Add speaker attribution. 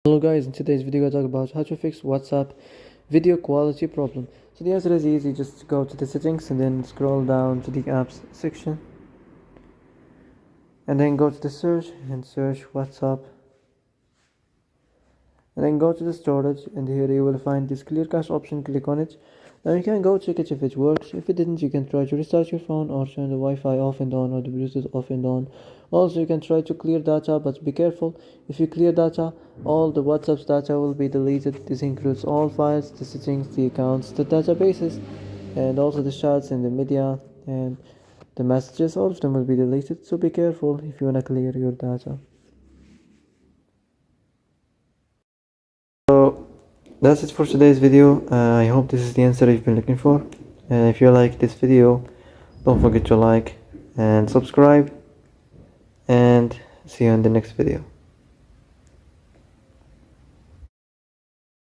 Speaker 1: Hello guys, in today's video I talk about how to fix WhatsApp video quality problem. So the answer is easy, just go to the settings and then scroll down to the apps section and then go to the search and search WhatsApp and then go to the storage, and here you will find this clear cache option. Click on it. Now you can go check it if it works. If it didn't, you can try to restart your phone or turn the Wi-Fi off and on or the Bluetooth off and on. Also, you can try to clear data, but be careful. If you clear data, all the WhatsApp's data will be deleted. This includes all files, the settings, the accounts, the databases, and also the chats and the media and the messages. All of them will be deleted, so be careful if you want to clear your data. So that's it for today's video. I hope this is the answer you've been looking for. If you like this video, don't forget to like and subscribe, and see you in the next video.